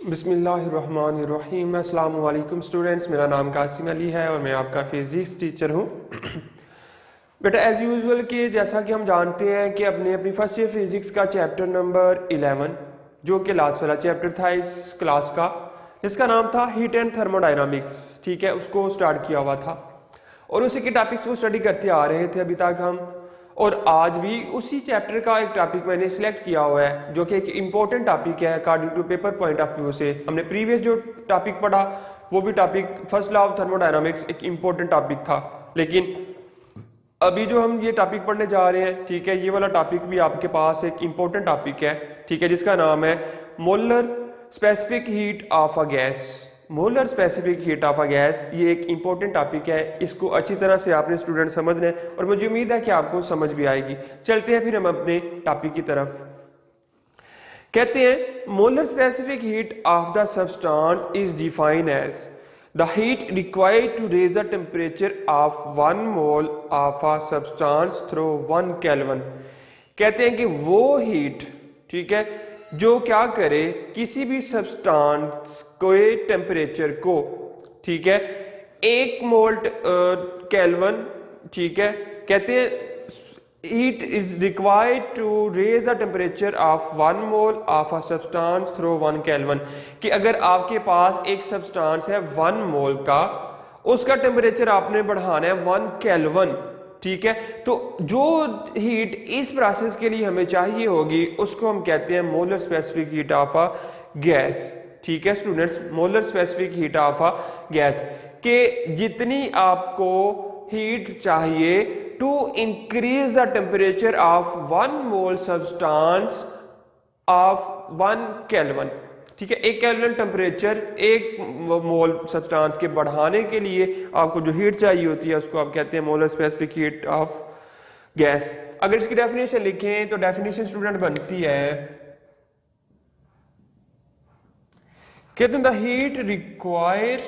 बिस्मिल्लाहिर्रहमानिर्रहीम। अस्सलाम वालेकुम स्टूडेंट्स, मेरा नाम कासिम अली है और मैं आपका फिज़िक्स टीचर हूँ। बेटा एज़ यूजुअल कि जैसा कि हम जानते हैं कि अपनी फर्स्ट ईयर फिज़िक्स का चैप्टर नंबर 11 जो कि लास्ट वाला चैप्टर था इस क्लास का, जिसका नाम था हीट एंड थर्मोडायनामिक्स, ठीक है, उसको स्टार्ट किया हुआ था और उसी के टॉपिक्स को स्टडी करते आ रहे थे अभी तक हम। और आज भी उसी चैप्टर का एक टॉपिक मैंने सिलेक्ट किया हुआ है जो कि एक इम्पोर्टेंट टॉपिक है according to paper point of view से। हमने प्रीवियस जो टॉपिक पढ़ा वो भी topic first law of thermodynamics एक इम्पोर्टेंट टॉपिक था, लेकिन अभी जो हम ये टॉपिक पढ़ने जा रहे हैं, ठीक है, ये वाला टॉपिक भी आपके पास एक इम्पोर्टेंट टॉपिक है, ठीक है, जिसका नाम है molar specific heat of a gas. Molar specific heat of a gas ये एक इम्पोर्टेंट टॉपिक है, इसको अच्छी तरह से आपने स्टूडेंट समझना है और मुझे उम्मीद है कि आपको समझ भी आएगी। चलते हैं फिर हम अपने टॉपिक की तरफ। कहते हैं molar specific heat of the substance is defined as the heat required to raise the temperature of 1 mole of a substance through 1 kelvin. कहते हैं कि वो हीट, ठीक है, जो क्या करे किसी भी सब्सटेंस के टेम्परेचर को, ठीक है, 1 मोल केल्विन, ठीक है, कहते हैं heat is required to raise the temperature of 1 mole of a substance through 1 Kelvin। कि अगर आपके पास एक सब्सटेंस है 1 मोल का, उसका टेम्परेचर आपने बढ़ाना है 1 केल्विन, ठीक है, तो जो हीट इस प्रोसेस के लिए हमें चाहिए होगी उसको हम कहते हैं molar specific heat of a gas. ठीक है students, molar specific heat of a gas के जितनी आपको हीट चाहिए to increase the temperature of 1 mole substance of 1 kelvin, ठीक है, 1 केल्विन टेम्परेचर 1 मोल सब्सटेंस के बढ़ाने के लिए आपको जो हीट चाहिए होती है उसको आप कहते हैं molar specific heat of gas. अगर इसकी डेफिनेशन लिखें तो डेफिनेशन स्टूडेंट बनती है, कहते हैं the heat required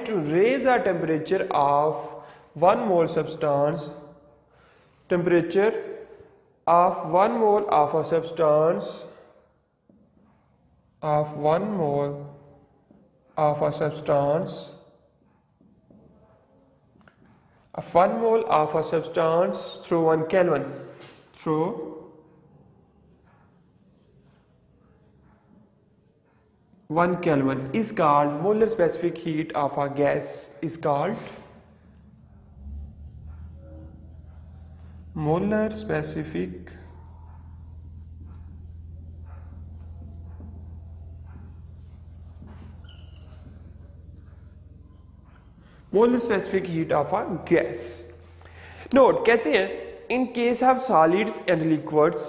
to raise the temperature of 1 mole substance, temperature of 1 mole of a substance of 1 mole of a substance of 1 mole of a substance through 1 Kelvin, through 1 Kelvin is called molar specific heat of a gas, is called molar specific heat of a gas। Note, कहते हैं in case of solids and liquids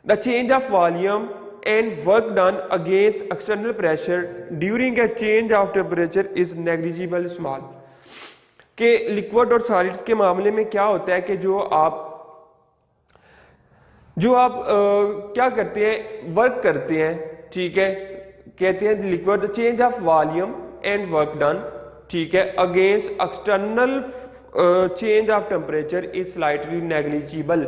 the change of volume and work done against external pressure during a change of temperature is negligible small. कि liquid और solids के मामले में क्या होता है कि जो आप क्या करते हैं, वर्क करते हैं, ठीक है, कहते हैं liquid change of volume and work done, ठीक है, against external change of temperature is slightly negligible.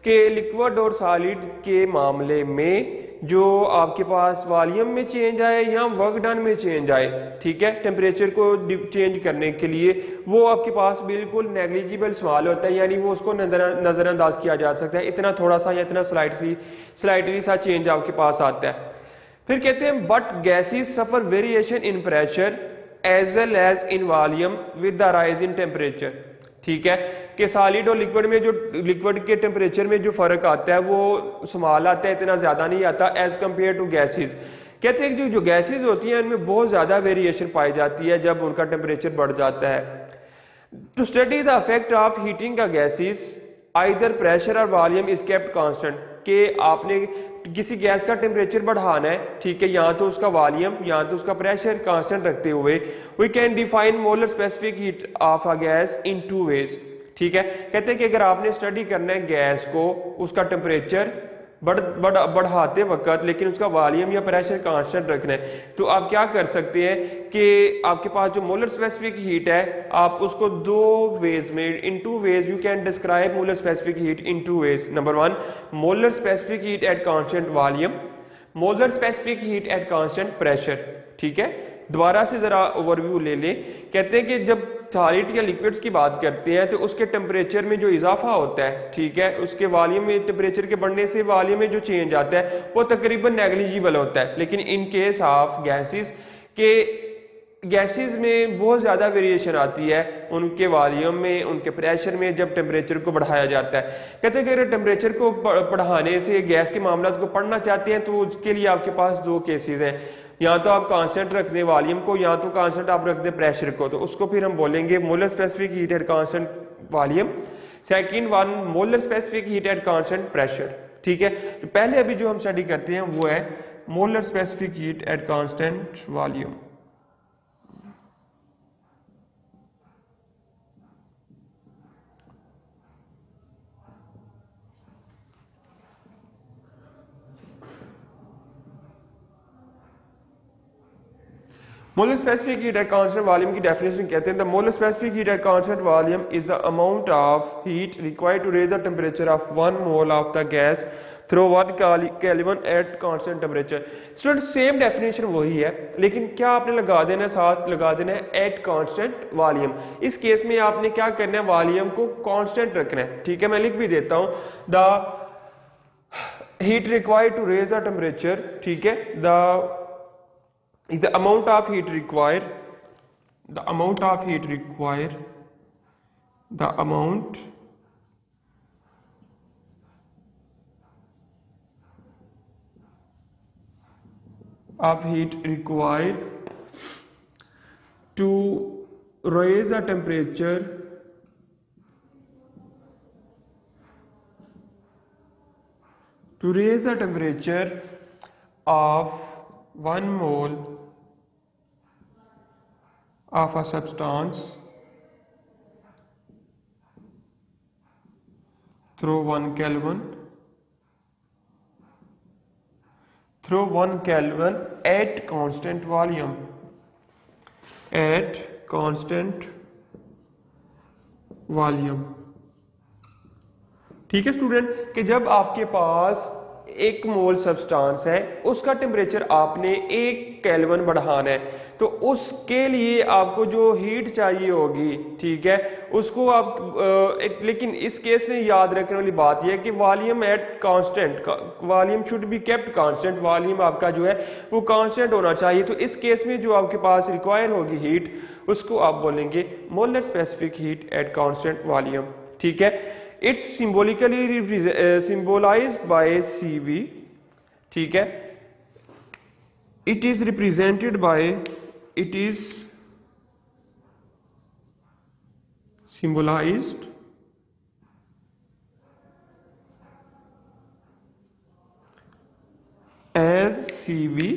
के लिक्विड और सॉलिड के मामले में जो आपके पास वॉल्यूम में चेंज आए या वर्क डन में चेंज आए, ठीक है, टेम्परेचर को चेंज करने के लिए वो आपके पास बिल्कुल नेग्लिजिबल स्मॉल होता है, यानी वो उसको नज़रअंदाज किया जा सकता है, इतना थोड़ा सा या इतना स्लाइटली सा चेंज आपके पास आता है। फिर कहते हैं but gases suffer variation in pressure as well as in volume with the rise in temperature. ठीक है, कि सॉलिड और लिक्विड में जो लिक्विड के टेम्परेचर में जो फर्क आता है वो स्मॉल आता है, इतना ज्यादा नहीं आता एज कंपेयर टू गैसेस। कहते हैं कि जो गैसेस होती हैं उनमें बहुत ज्यादा वेरिएशन पाई जाती है जब उनका टेम्परेचर बढ़ जाता है। To study the effect of heating का गैसेस आइदर प्रेशर और वॉल्यूम इज केप्ट कांस्टेंट, कि आपने किसी गैस का टेम्परेचर बढ़ाना है, ठीक है, यहाँ तो उसका वॉल्यूम यहाँ तो उसका प्रेशर कांस्टेंट रखते हुए we can define molar specific heat of a gas in 2 ways. ठीक है। कहते हैं कि अगर आपने स्टडी करना है गैस को, उसका टेम्परेचर बढ़ाते वक्त लेकिन उसका वॉल्यूम या प्रेशर कांस्टेंट रखना है, तो आप क्या कर सकते हैं कि आपके पास जो मोलर स्पेसिफिक हीट है आप उसको दो वेज में, in two ways you can describe molar specific heat in two ways. Number one, molar specific heat at constant volume, molar specific heat at constant pressure. ठीक है, दोबारा से जरा ओवरव्यू ले लें। कहते हैं कि जब सॉलिड या लिक्विड्स की बात करते हैं तो उसके टेम्परेचर में जो इजाफा होता है, ठीक है, उसके वॉल्यूम में टेम्परेचर के बढ़ने से वॉल्यूम में जो चेंज आता है वो तकरीबन नेग्लिजिबल होता है। लेकिन इन केस ऑफ गैसेस के गैसेस में बहुत ज़्यादा वेरिएशन आती है उनके वॉल्यूम में, उनके प्रेशर में जब टेम्परेचर को बढ़ाया जाता है। कहते हैं कि अगर टेम्परेचर को बढ़ाने से गैस के मामला को पढ़ना चाहते हैं तो उसके लिए आपके पास दो केसेस हैं, या तो आप कांस्टेंट रख दें वॉल्यूम को, या तो कांस्टेंट आप रख दें प्रेशर को, तो उसको फिर हम बोलेंगे molar specific heat at constant volume. Second one, molar specific heat at constant pressure. ठीक है, तो पहले अभी जो हम स्टडी करते हैं वो है molar specific heat at constant volume. Molar specific heat at constant volume की डेफिनेशन कहते हैं the molar specific heat at constant volume is the amount of heat required to raise the temperature of 1 mole of the gas through 1 kelvin at constant temperature. Student same definition वही है, लेकिन क्या आपने लगा देना है, साथ लगा देना है एट कांस्टेंट वॉल्यूम। इस केस में आपने क्या करना है, वॉल्यूम को कांस्टेंट रखना है। ठीक है, मैं लिख भी देता हूं, the heat required to raise the temperature, ठीक है, the amount of heat required, the amount of heat required, the amount of heat required to raise the temperature of 1 mole of a substance through 1 Kelvin at constant volume, at constant volume। ठीक है student, कि जब आपके पास 1 mole substance है उसका temperature आपने 1 kelvin बढ़ाना है, तो उसके लिए आपको जो हीट चाहिए होगी, ठीक है, उसको आप लेकिन इस केस में याद रखने वाली बात यह है कि volume at constant, volume should be kept constant, volume आपका जो है वो कांस्टेंट होना चाहिए। तो इस केस में जो आपके पास रिक्वायर होगी हीट, उसको आप बोलेंगे molar specific heat at constant volume. ठीक है, इट्स सिंबॉलिकली सिंबोलाइज्ड बाय CV। ठीक है, it is represented by, it is symbolized as CV।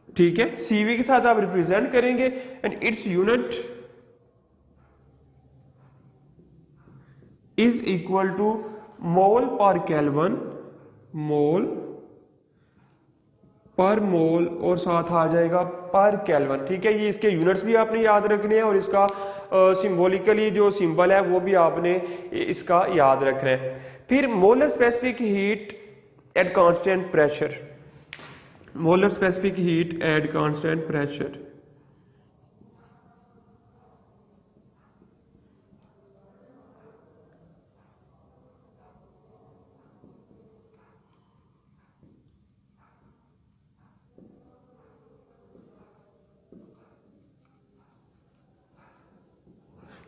ठीक है, CV के साथ आप रिप्रेजेंट करेंगे and its unit is equal to mole per kelvin, मोल पर मोल और साथ आ जाएगा पर केल्विन। ठीक है, ये इसके यूनिट्स भी आपने याद रखने हैं और इसका सिंबॉलिकली जो सिंबल है वो भी आपने इसका याद रखना है। फिर molar specific heat at constant pressure, molar specific heat at constant pressure.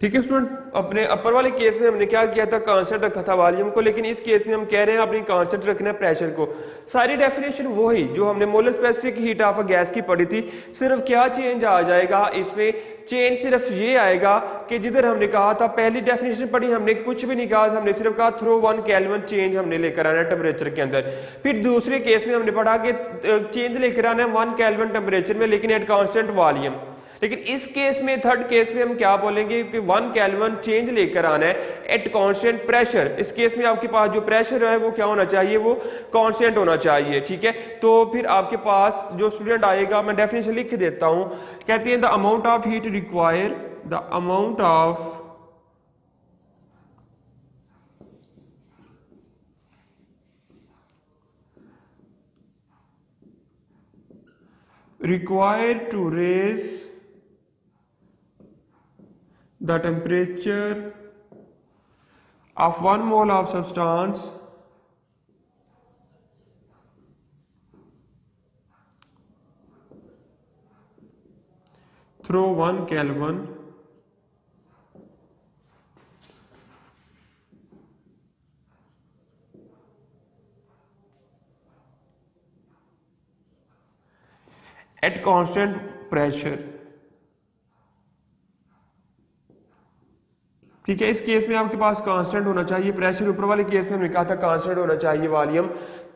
ठीक है स्टूडेंट, अपने अपर वाले केस में हमने क्या किया था, कांस्टेंट रखा था वॉल्यूम को, लेकिन इस केस में हम कह रहे हैं अपनी कांस्टेंट रखना है प्रेशर को। सारी डेफिनेशन वही जो हमने molar specific heat of a gas की पढ़ी थी, सिर्फ क्या चेंज आ जाएगा इसमें, चेंज सिर्फ ये आएगा कि जिधर हमने कहा था पहली डेफिनेशन पढ़ी हमने कुछ भी नहीं कहा, हमने सिर्फ कहा थ्रू 1 केल्विन चेंज हमने लेकर आना है टेम्परेचर के अंदर। फिर दूसरे केस में हमने पढ़ा कि चेंज लेकर आना है 1 केल्विन टेम्परेचर में लेकिन एट कांस्टेंट वॉल्यूम। लेकिन इस केस में, थर्ड केस में हम क्या बोलेंगे कि 1 केल्विन चेंज लेकर आना है एट कांस्टेंट प्रेशर। इस केस में आपके पास जो प्रेशर है वो क्या होना चाहिए, वो कांस्टेंट होना चाहिए, ठीक है। तो फिर आपके पास जो स्टूडेंट आएगा, मैं डेफिनेशन लिख देता हूं, कहती है the amount of heat require, the amount of required to raise the temperature of 1 mole of substance through 1 Kelvin at constant pressure। ठीक है, इस केस में आपके पास कांस्टेंट होना चाहिए प्रेशर। ऊपर वाले केस में हमने कहा था कांस्टेंट होना चाहिए वॉल्यूम,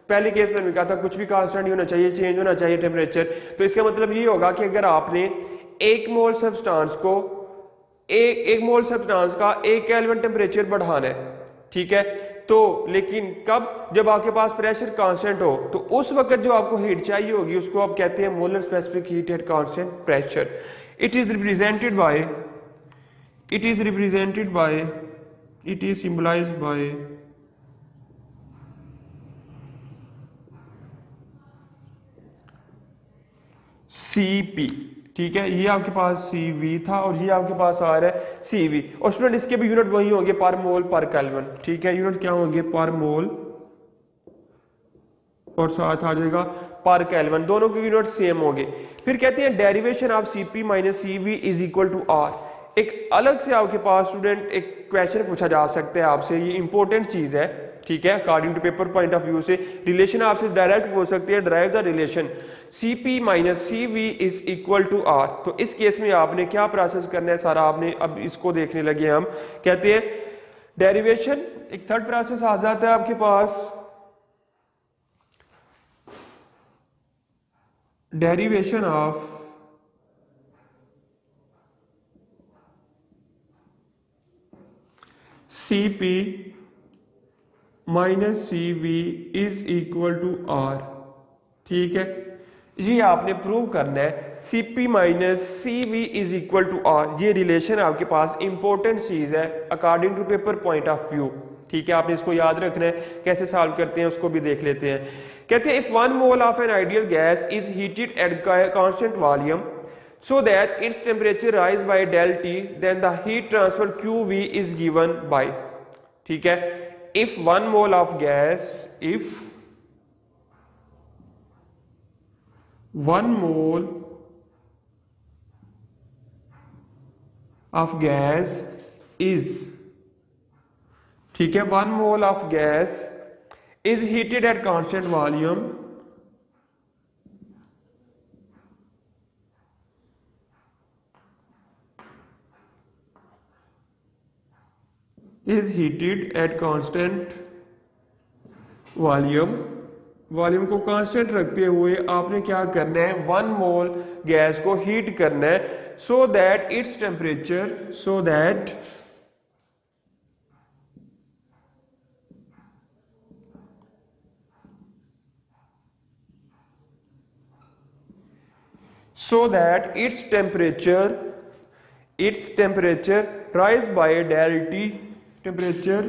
पहले केस में हमने कहा था कुछ भी कांस्टेंट नहीं होना चाहिए, चेंज होना चाहिए टेम्परेचर। तो इसका मतलब ये होगा कि अगर आपने एक मोल सब्सटेंस को एक मोल सब्सटेंस का 1 केल्विन टेम्परेचर बढ़ाना है, ठीक है, तो लेकिन कब, जब आपके पास प्रेशर कांस्टेंट हो, तो उस वक्त जो आपको हीट चाहिए होगी उसको आप कहते हैं molar specific heat at constant pressure. It is represented by it is symbolized by Cp, ठीक है, ये आपके पास Cv था और ये आपके पास आ रहा है Cv। और स्टूडेंट इसके भी यूनिट वही होंगे पर मोल पर केल्विन, ठीक है, यूनिट क्या होंगे पर मोल और साथ आ जाएगा पर केल्विन, दोनों के यूनिट सेम होंगे। फिर कहते हैं derivation of Cp minus Cv is equal to R। एक अलग से आपके पास स्टूडेंट एक क्वेश्चन पूछा जा सकता है आपसे, ये इंपॉर्टेंट चीज है, ठीक है, according to paper point of view से रिलेशन आपसे डायरेक्ट पूछ सकती है, derive the relation Cp minus Cv is equal to R। तो इस केस में आपने क्या प्रोसेस करना है सारा, आपने अब इसको देखने लगे हम, कहते हैं डेरिवेशन, एक थर्ड प्रोसेस आ जाता है आपके पास derivation of Cp minus Cv is equal to R, ठीक है, ये आपने प्रूव करना है Cp minus Cv is equal to R। ये रिलेशन आपके पास इंपॉर्टेंट चीज है according to paper point of view, ठीक है, आपने इसको याद रखना है। कैसे सॉल्व करते हैं उसको भी देख लेते हैं। कहते हैं if 1 mole of an ideal gas is heated eight constant volume so that its temperature rise by del T, then the heat transfer QV is given by, ठीक है, if 1 mole of gas, if 1 mole of gas is, ठीक है, 1 mole of gas is heated at constant volume is heated at constant volume। Volume को constant रखते हुए आपने क्या करना है, 1 मोल गैस को हीट करना है so that its temperature, so that its temperature rise by del T, temperature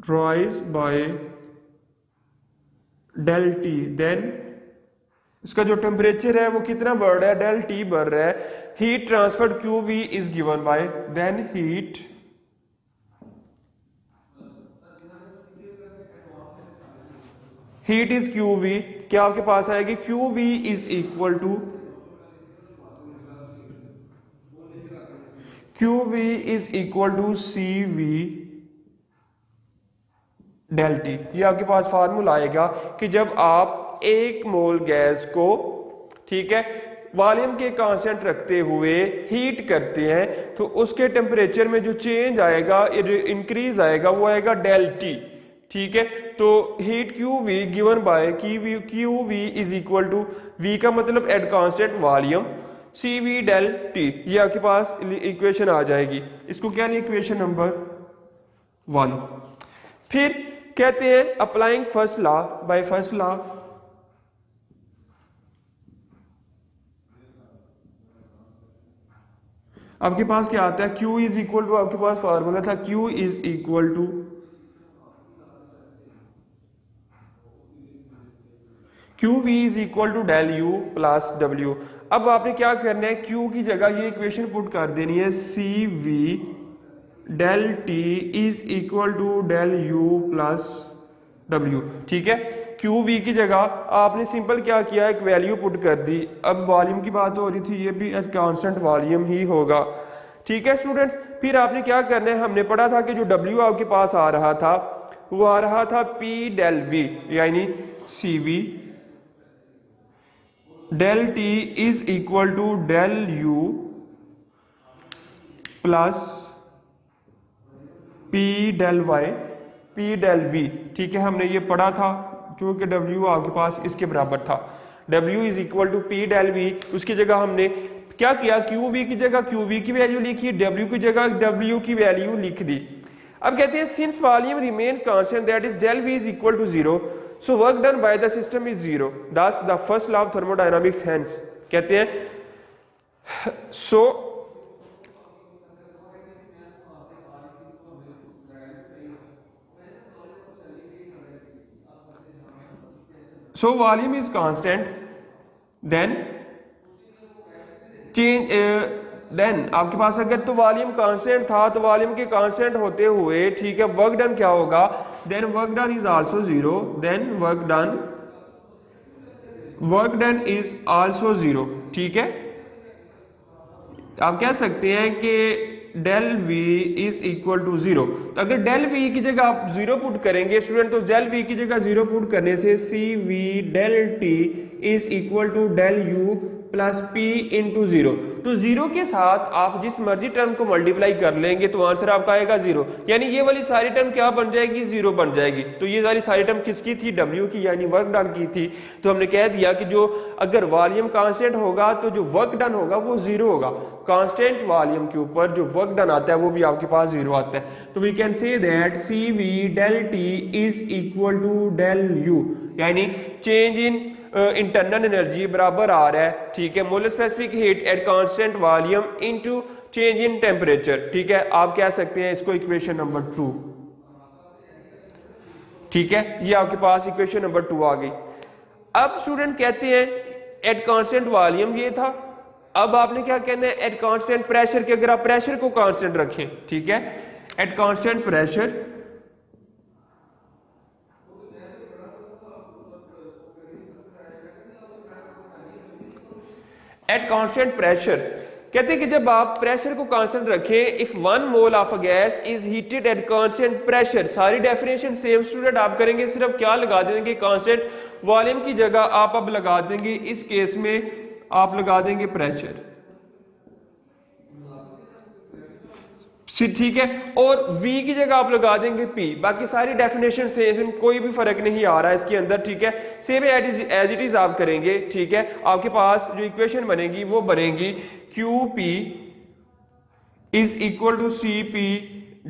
rise by del T, then इसका जो टेम्परेचर है वो कितना बढ़ रहा है, del T बढ़ रहा है। Heat transfer QV is given by, then heat is QV, क्या आपके पास आएगी, QV is equal to CV del T। ये आपके पास फार्मूला आएगा कि जब आप 1 मोल गैस को, ठीक है, वॉल्यूम के कांस्टेंट रखते हुए हीट करते हैं तो उसके टेम्परेचर में जो चेंज आएगा, इंक्रीज आएगा, वो आएगा del T, ठीक है। तो heat QV given by QV is equal to, V का मतलब at constant volume, C V del T, ये आपके पास इक्वेशन आ जाएगी। इसको क्या लिया, इक्वेशन नंबर 1। फिर कहते हैं applying first law, by first law आपके पास क्या आता है, Q इज इक्वल टू, आपके पास फार्मूला था Q is equal to QV is equal to del U plus W। अब आपने क्या करना है, Q की जगह ये इक्वेशन पुट कर देनी है, CV del T is equal to del U plus W। ठीक है, QV की जगह आपने सिंपल क्या किया, एक वैल्यू पुट कर दी। अब वॉल्यूम की बात हो रही थी, ये भी कांस्टेंट वॉल्यूम ही होगा। ठीक है स्टूडेंट्स, फिर आपने क्या करना है, हमने पढ़ा था कि जो W आपके पास आ रहा था वो आ रहा था P डेल V, यानी CV del T is equal to del U plus P del Y P del V। ठीक है, हमने ये पढ़ा था, जो कि W आपके पास इसके बराबर था, W is equal to P del V। उसकी जगह हमने क्या किया, QV की जगह QV की वैल्यू लिखी, W की जगह W की वैल्यू लिख दी। अब कहते हैं since volume remain constant that is del V is equal to 0, so work done by the system is 0, thus the first law of thermodynamics hence. कहते हैं so volume is constant, then change then आपके पास अगर तो volume constant था तो volume के constant होते हुए, ठीक है, वर्क डन क्या होगा, then work done is also 0, then work done is also 0। ठीक है, आप कह सकते हैं कि del V is equal to 0। तो अगर डेल V की जगह आप 0 पुट करेंगे स्टूडेंट, तो डेल V की जगह 0 पुट करने से CV del T is equal to del U plus P into 0। तो 0 के साथ आप जिस मर्जी टर्म को मल्टीप्लाई कर लेंगे तो आंसर आपका आएगा 0, यानी ये वाली सारी टर्म क्या बन जाएगी, 0 बन जाएगी। तो ये वाली सारी टर्म किसकी थी, W की, यानी वर्क डन की थी। तो हमने कह दिया कि जो अगर वॉल्यूम कांस्टेंट होगा तो जो वर्क डन होगा वो 0 होगा। कांस्टेंट वॉल्यूम के ऊपर जो वर्क डन आता है वो भी आपके पास 0 आता है। तो we can say that CV del T is equal to del U, यानी चेंज इन इंटरनल एनर्जी बराबर आ रहा है, ठीक है, molar specific heat at constant volume into change in temperature. ठीक है, आप कह सकते हैं इसको इक्वेशन नंबर 2। ठीक है, ये आपके पास इक्वेशन नंबर 2 आ गई। अब स्टूडेंट कहते हैं एट कांस्टेंट वॉल्यूम ये था, अब आपने क्या कहना है एट कांस्टेंट प्रेशर, के अगर आप प्रेशर को कांस्टेंट रखें, ठीक है, eight constant pressure at constant pressure, कहते हैं कि जब आप प्रेशर को कांस्टेंट रखें, if 1 mole of a gas is heated eight constant pressure, सारी डेफिनेशन सेम स्टूडेंट आप करेंगे, सिर्फ क्या लगा देंगे, कांस्टेंट वॉल्यूम की जगह आप अब लगा देंगे, इस केस में आप लगा देंगे प्रेशर। ठीक है, और V की जगह आप लगा देंगे P। बाकी सारी डेफिनेशन सेम, कोई भी फर्क नहीं आ रहा है इसके अंदर। ठीक है, सेम एज इट इज आप करेंगे। ठीक है, आपके पास जो इक्वेशन बनेगी वो बनेगी QP is equal to CP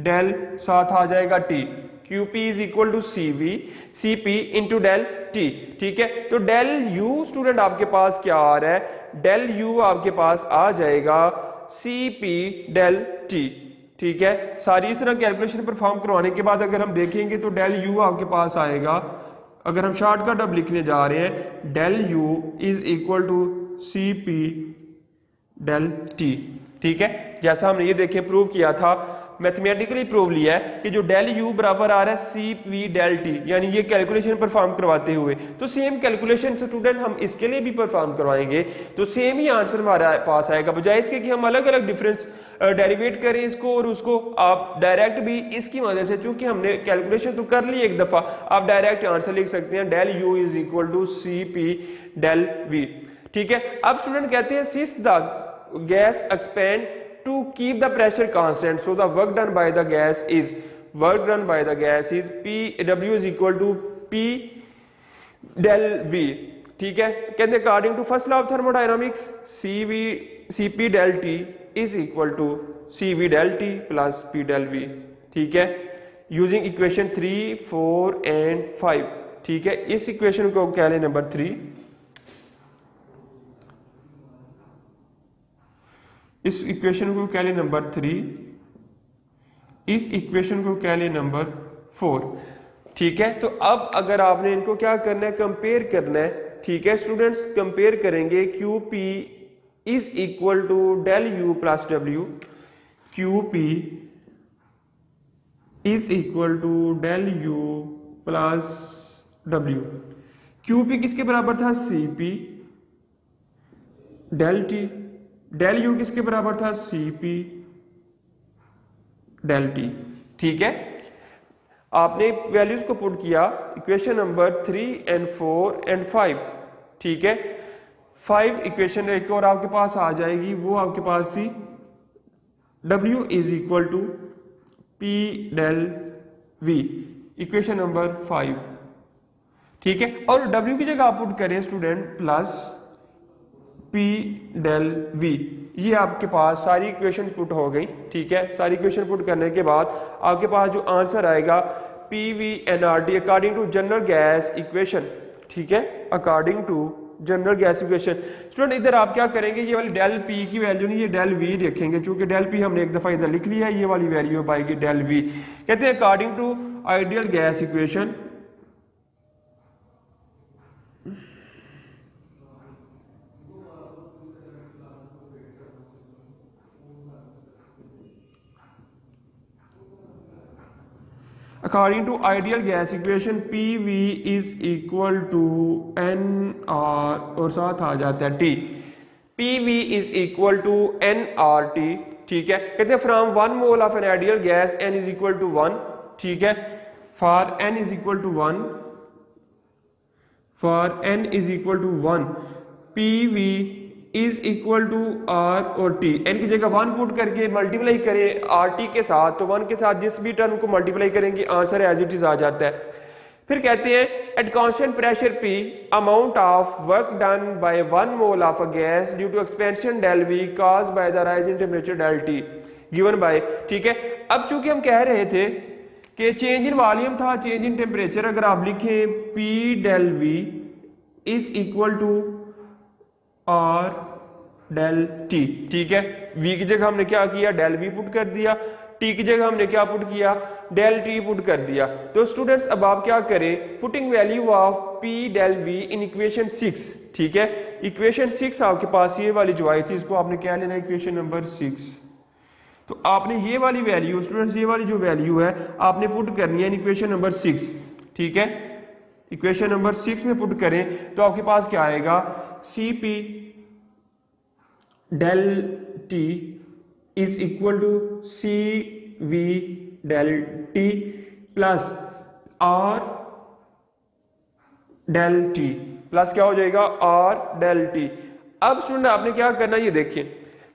del, साथ आ जाएगा T, QP is equal to CP into del T। ठीक है, तो डेल U स्टूडेंट आपके पास क्या आ रहा है, डेल U आपके पास आ जाएगा CP डेल T। ठीक है, सारी इस तरह कैलकुलेशन परफॉर्म करवाने के बाद अगर हम देखेंगे तो डेल U आपके पास आएगा, अगर हम शॉर्टकट अब लिखने जा रहे हैं, del U is equal to CP del T। ठीक है, जैसा हमने ये देखें प्रूव किया था, मैथमेटिकली प्रूव लिया है कि जो डेल U बराबर आ रहा है CP डेल T, यानी ये कैलकुलेशन परफॉर्म करवाते हुए, तो सेम कैलकुलेशन स्टूडेंट हम इसके लिए भी परफॉर्म करवाएंगे, तो सेम ही आंसर हमारे पास आएगा, बजाय इसके कि हम अलग अलग डिफरेंस डेरिवेट करें इसको और उसको। आप डायरेक्ट भी इसकी वजह से, चूंकि हमने कैलकुलेशन तो कर ली एक दफा, आप डायरेक्ट आंसर लिख सकते हैं del U is equal to CP del V। ठीक है, अब स्टूडेंट कहते हैं since the gas expand to keep the pressure constant, so the work done by the gas is W is equal to P del V। ठीक है, कहते हैं according to first law of thermodynamics Cp del T is equal to Cv del T plus P del V। ठीक है, using equation 3, 4 and 5। ठीक है, इस equation को कह लें नंबर 3, इस इक्वेशन को कह लें नंबर 3, इस इक्वेशन को कह लें नंबर 4। ठीक है, तो अब अगर आपने इनको क्या करना है, कंपेयर करना है। ठीक है स्टूडेंट्स, कंपेयर करेंगे QP is equal to del U plus W, QP is equal to del U plus W। QP किसके बराबर था, CP del T, del U किसके बराबर था, CP डेल T। ठीक है, आपने वैल्यूज को पुट किया इक्वेशन नंबर 3 एंड 4 एंड 5। ठीक है, 5 इक्वेशन एक और आपके पास आ जाएगी, वो आपके पास थी W is equal to P del V, equation number 5। ठीक है, और W की जगह आप पुट करें student plus P del V, ये आपके पास सारी इक्वेशन पुट हो गई। ठीक है, सारी इक्वेशन पुट करने के बाद आपके पास जो आंसर आएगा PVNRT according to general gas equation. ठीक है, according to general gas equation. Student इधर आप क्या करेंगे, ये वाली डेल P की वैल्यू नहीं, ये डेल V रखेंगे, चूंकि डेल P हमने एक दफा इधर लिख लिया है, ये वाली वैल्यू पाएगी डेल V। कहते हैं according to ideal gas equation, according to ideal gas equation PV is equal to NR और साथ आ जाता है T, PV is equal to nRT। ठीक है, कहते हैं from 1 mole of an ideal gas N is equal to 1। ठीक है, for N is equal to 1, for N is equal to 1 PV is equal to R और T। N की जगह 1 put करके मल्टीप्लाई करें RT के साथ, तो 1 के साथ जिस भी टर्म को मल्टीप्लाई करेंगे आंसर एज इट इज आ जाता है। फिर कहते हैं at constant pressure P amount of work done by 1 mole of a gas due to expansion del V caused by the rise in temperature del T given by. ठीक है, अब चूंकि हम कह रहे थे कि चेंज इन वॉल्यूम था, चेंज इन टेम्परेचर, अगर आप लिखें P del V is equal to R del T। ठीक है, V की जगह हमने क्या किया, डेल V पुट कर दिया, T की जगह हमने क्या पुट किया, डेल T पुट कर दिया। तो स्टूडेंट्स अब आप क्या करें, putting value of P del V in equation 6। ठीक है, इक्वेशन 6 आपके पास ये वाली जो आई थी, इसको आपने क्या लेना है, इक्वेशन नंबर 6। तो आपने ये वाली वैल्यू स्टूडेंट्स, ये वाली जो वैल्यू है आपने पुट करनी है इन इक्वेशन नंबर 6। ठीक है, इक्वेशन नंबर 6 में पुट करें तो आपके पास क्या आएगा, CP del T is equal to CV del T plus R del T plus क्या हो जाएगा, R डेल T। अब स्टूडेंट आपने क्या करना है, ये देखिए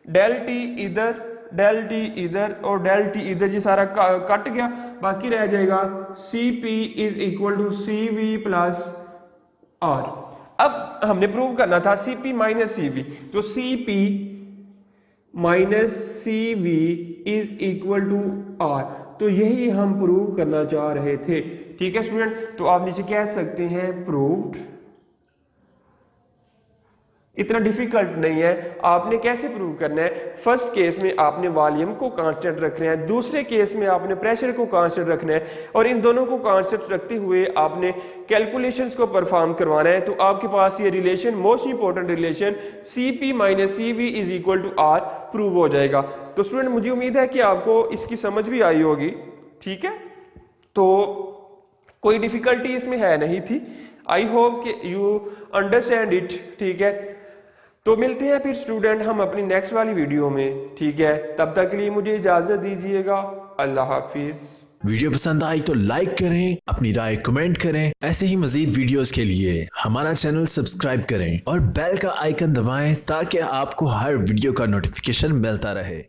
डेल T इधर, डेल T इधर और डेल T इधर, ये सारा कट गया, बाकी रह जाएगा CP is equal to CV plus R। अब हमने प्रूव करना था CP माइनस CV, तो CP minus CV is equal to R, तो यही हम प्रूव करना चाह रहे थे। ठीक है स्टूडेंट, तो आप नीचे कह सकते हैं प्रूव्ड। इतना डिफिकल्ट नहीं है, आपने कैसे प्रूव करना है, फर्स्ट केस में आपने वॉल्यूम को कांस्टेंट रखना है, दूसरे केस में आपने प्रेशर को कांस्टेंट रखना है, और इन दोनों को कांस्टेंट रखते हुए आपने कैलकुलेशंस को परफॉर्म करवाना है। तो आपके पास ये relation, most important relation CP minus CV is equal to R prove हो जाएगा। तो स्टूडेंट मुझे उम्मीद है कि आपको इसकी समझ भी आई होगी। ठीक है, तो कोई डिफिकल्टी इसमें है नहीं थी, आई होप कि यू अंडरस्टैंड इट। ठीक है, तो मिलते हैं फिर स्टूडेंट हम अपनी नेक्स्ट वाली वीडियो में। ठीक है, तब तक के लिए मुझे इजाजत दीजिएगा, अल्लाह हाफिज। वीडियो पसंद आई तो लाइक करें, अपनी राय कमेंट करें। ऐसे ही मजीद वीडियोस के लिए हमारा चैनल सब्सक्राइब करें और बेल का आइकन दबाएं ताकि आपको हर वीडियो का नोटिफिकेशन मिलता रहे।